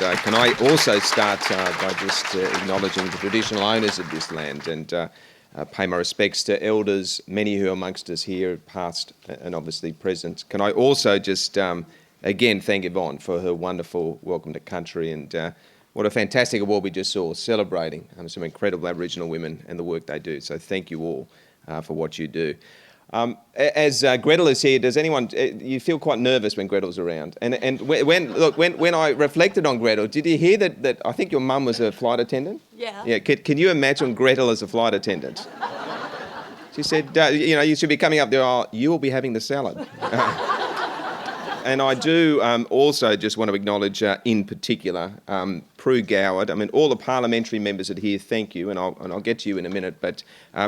can I also start by just acknowledging the traditional owners of this land and pay my respects to elders, many who are amongst us here, past and obviously present. Can I also just again thank Yvonne for her wonderful welcome to country, and what a fantastic award we just saw, celebrating some incredible Aboriginal women and the work they do. So thank you all for what you do. As Gretel is here, does anyone, you feel quite nervous when Gretel's around? And when I reflected on Gretel, did you hear that I think your mum was a flight attendant? Yeah. Yeah. Can you imagine Gretel as a flight attendant? She said, you should be coming up there, you will be having the salad. And I do also just want to acknowledge in particular Prue Goward. I mean, all the parliamentary members that are here, thank you, and I'll get to you in a minute, but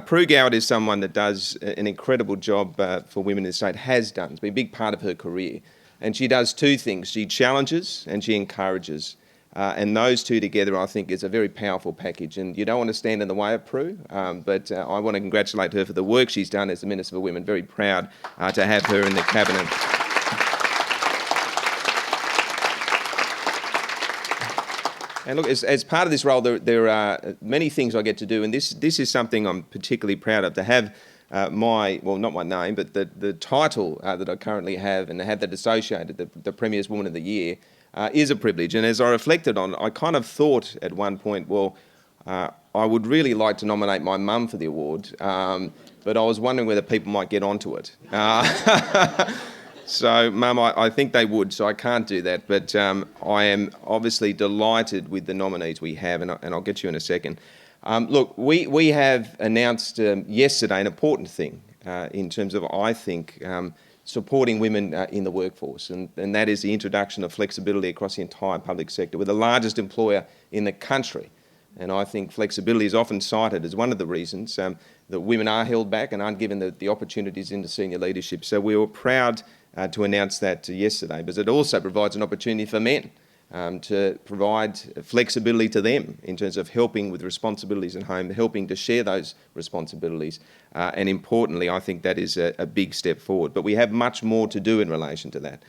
Prue Goward is someone that does an incredible job for women in the state, has done. It's been a big part of her career. And she does two things. She challenges and she encourages. And those two together, I think, is a very powerful package. And you don't want to stand in the way of Prue, but I want to congratulate her for the work she's done as the Minister for Women. Very proud to have her in the Cabinet. And look, as part of this role, there are many things I get to do, and this is something I'm particularly proud of, to have not my name, but the title that I currently have and have that associated, the Premier's Woman of the Year, is a privilege. And as I reflected on it, I kind of thought at one point, I would really like to nominate my mum for the award, but I was wondering whether people might get onto it. So, Mum, I think they would, so I can't do that. But I am obviously delighted with the nominees we have, and I'll get to you in a second. Look, we have announced yesterday an important thing in terms of, I think, supporting women in the workforce, and that is the introduction of flexibility across the entire public sector. We're the largest employer in the country, and I think flexibility is often cited as one of the reasons that women are held back and aren't given the opportunities into senior leadership. So we were proud to announce that yesterday, but it also provides an opportunity for men to provide flexibility to them in terms of helping with responsibilities at home, helping to share those responsibilities, and importantly, I think that is a big step forward. But we have much more to do in relation to that.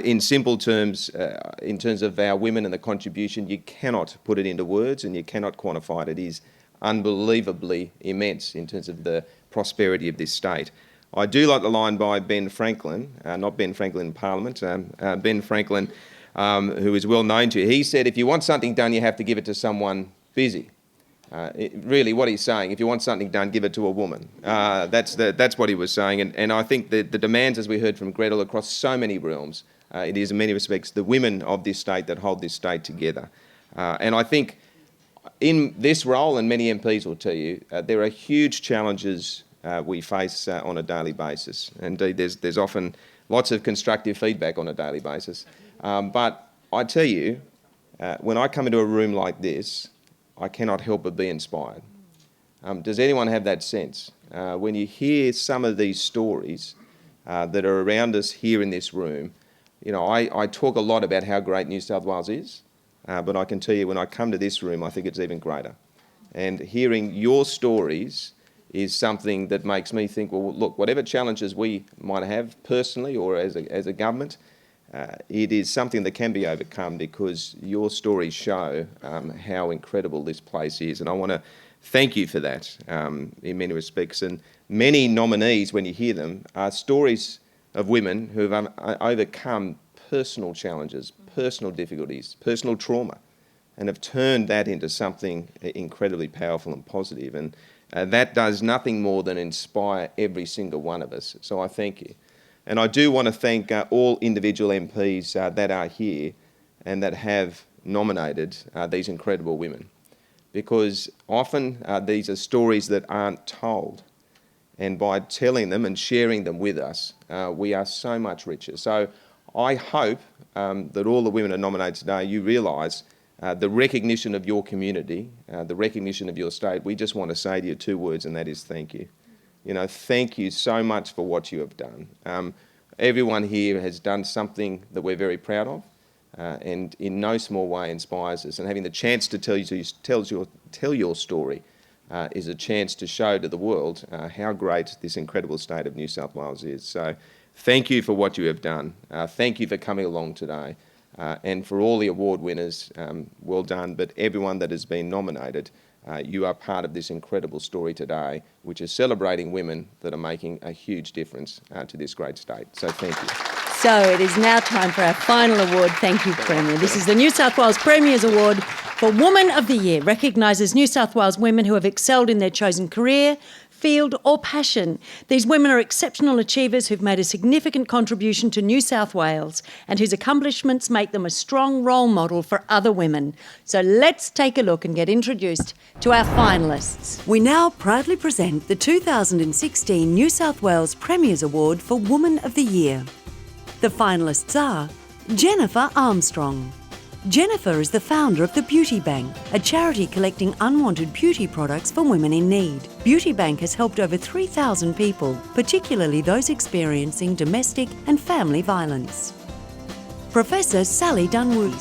In simple terms, in terms of our women and the contribution, you cannot put it into words and you cannot quantify it. It is unbelievably immense in terms of the prosperity of this state. I do like the line by Ben Franklin, not Ben Franklin in Parliament, Ben Franklin, who is well known to you. He said, if you want something done, you have to give it to someone busy. Really, what he's saying, if you want something done, give it to a woman. That's what he was saying. And I think the demands, as we heard from Gretel, across so many realms, it is in many respects the women of this state that hold this state together. And I think in this role, and many MPs will tell you, there are huge challenges we face on a daily basis. Indeed, there's often lots of constructive feedback on a daily basis. But I tell you, when I come into a room like this, I cannot help but be inspired. Does anyone have that sense? When you hear some of these stories that are around us here in this room, I talk a lot about how great New South Wales is, but I can tell you when I come to this room, I think it's even greater. And hearing your stories is something that makes me think, well, look, whatever challenges we might have personally or as a government, it is something that can be overcome because your stories show how incredible this place is. And I want to thank you for that in many respects. And many nominees, when you hear them, are stories of women who have overcome personal challenges, personal difficulties, personal trauma, and have turned that into something incredibly powerful and positive. And that does nothing more than inspire every single one of us. So I thank you. And I do want to thank all individual MPs that are here and that have nominated these incredible women, because often these are stories that aren't told. And by telling them and sharing them with us, we are so much richer. So I hope that all the women are nominated today, you realise the recognition of your community, the recognition of your state. We just want to say to you two words, and that is thank you. Thank you so much for what you have done. Everyone here has done something that we're very proud of, and in no small way inspires us. And having the chance to tell your story is a chance to show to the world how great this incredible state of New South Wales is. So thank you for what you have done. Thank you for coming along today. And for all the award winners, well done. But everyone that has been nominated, you are part of this incredible story today, which is celebrating women that are making a huge difference to this great state. So thank you. So it is now time for our final award. Thank you, Premier. This is the New South Wales Premier's Award for Woman of the Year. Recognises New South Wales women who have excelled in their chosen career, field or passion. These women are exceptional achievers who've made a significant contribution to New South Wales and whose accomplishments make them a strong role model for other women. So let's take a look and get introduced to our finalists. We now proudly present the 2016 New South Wales Premier's Award for Woman of the Year. The finalists are Jennifer Armstrong. Jennifer is the founder of the Beauty Bank, a charity collecting unwanted beauty products for women in need. Beauty Bank has helped over 3,000 people, particularly those experiencing domestic and family violence. Professor Sally Dunwoody.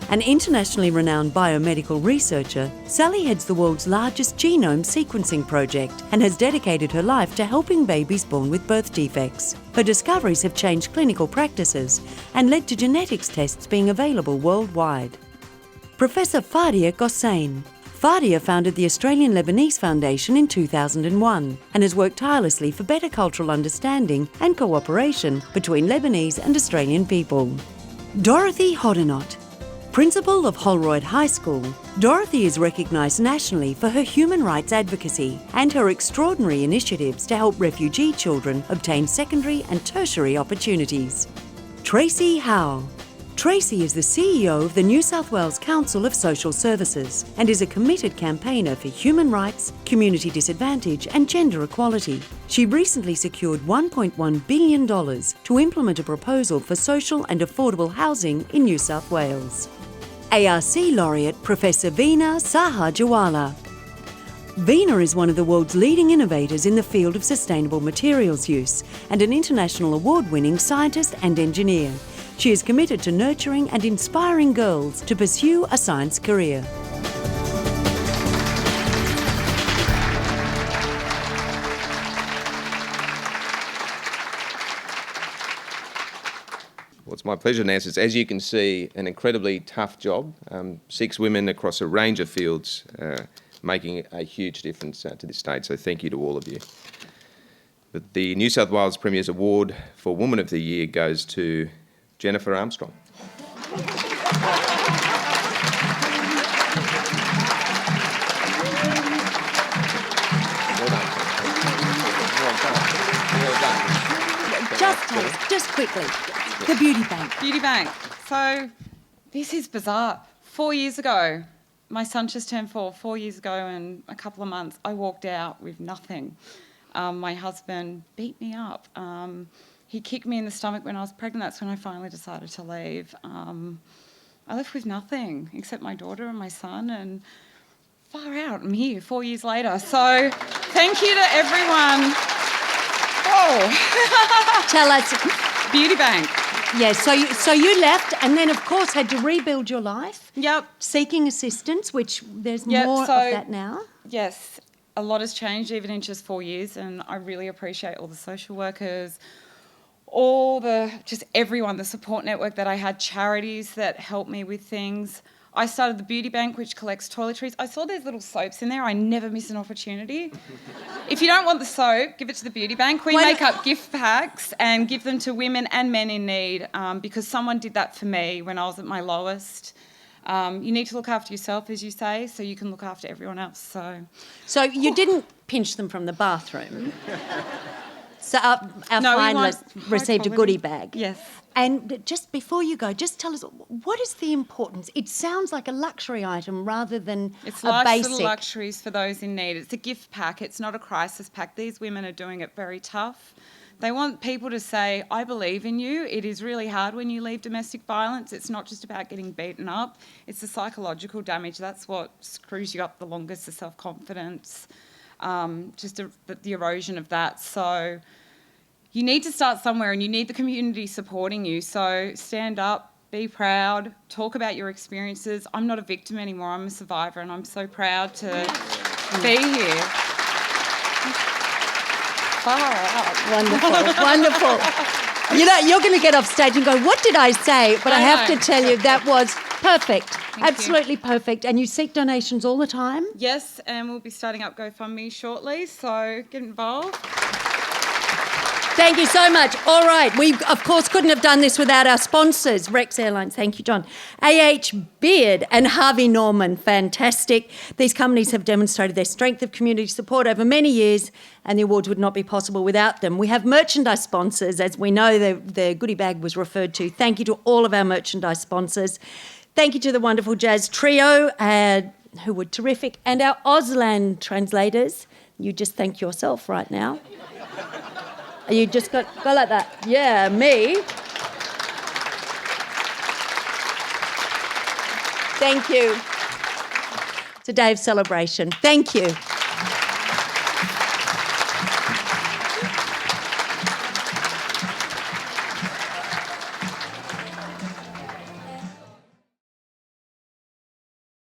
An internationally renowned biomedical researcher, Sally heads the world's largest genome sequencing project and has dedicated her life to helping babies born with birth defects. Her discoveries have changed clinical practices and led to genetics tests being available worldwide. Professor Fadia Gossain. Fadia founded the Australian Lebanese Foundation in 2001 and has worked tirelessly for better cultural understanding and cooperation between Lebanese and Australian people. Dorothy Hoddinott. Principal of Holroyd High School, Dorothy is recognised nationally for her human rights advocacy and her extraordinary initiatives to help refugee children obtain secondary and tertiary opportunities. Tracy Howe. Tracy is the CEO of the New South Wales Council of Social Services and is a committed campaigner for human rights, community disadvantage and gender equality. She recently secured $1.1 billion to implement a proposal for social and affordable housing in New South Wales. ARC laureate Professor Veena Sahajawala. Veena is one of the world's leading innovators in the field of sustainable materials use and an international award-winning scientist and engineer. She is committed to nurturing and inspiring girls to pursue a science career. Well, it's my pleasure, Nancy. As you can see, an incredibly tough job. 6 women across a range of fields making a huge difference to this state. So thank you to all of you. But the New South Wales Premier's Award for Woman of the Year goes to Jennifer Armstrong. Just tell us, just quickly, the Beauty Bank. Beauty Bank. So this is bizarre. 4 years ago, my son just turned 4 years ago in a couple of months, I walked out with nothing. My husband beat me up. He kicked me in the stomach when I was pregnant. That's when I finally decided to leave. I left with nothing except my daughter and my son, and far out, I'm here 4 years later. So thank you to everyone. Oh. Tell us. Beauty Bank. Yes, so you left and then, of course, had to rebuild your life. Yep. Seeking assistance, which there's more of that now. Yes, a lot has changed even in just 4 years, and I really appreciate all the social workers, just everyone, the support network that I had, charities that helped me with things. I started the Beauty Bank, which collects toiletries. I saw there's little soaps in there. I never miss an opportunity. If you don't want the soap, give it to the Beauty Bank. We make up gift packs and give them to women and men in need because someone did that for me when I was at my lowest. You need to look after yourself, as you say, so you can look after everyone else. So you didn't pinch them from the bathroom. So our finalist received a goodie bag. Yes. And just before you go, just tell us, what is the importance? It sounds like a luxury item rather than it's a basic. It's little luxuries for those in need. It's a gift pack. It's not a crisis pack. These women are doing it very tough. They want people to say, I believe in you. It is really hard when you leave domestic violence. It's not just about getting beaten up. It's the psychological damage. That's what screws you up the longest, the self-confidence, the erosion of that. So you need to start somewhere and you need the community supporting you. So stand up, be proud, talk about your experiences. I'm not a victim anymore. I'm a survivor and I'm so proud to be here. Far out. Wonderful, wonderful. You know, you're going to get off stage and go, what did I say? But I have to tell you, that was perfect. Absolutely perfect. And you seek donations all the time? Yes, and we'll be starting up GoFundMe shortly, so get involved. Thank you so much. All right. We, of course, couldn't have done this without our sponsors, Rex Airlines. Thank you, John. AH Beard and Harvey Norman. Fantastic. These companies have demonstrated their strength of community support over many years, and the awards would not be possible without them. We have merchandise sponsors. As we know, the goodie bag was referred to. Thank you to all of our merchandise sponsors. Thank you to the wonderful jazz trio, who were terrific, and our Auslan translators. You just thank yourself right now. You just go like that. Yeah, me. Thank you. It's a day of celebration. Thank you.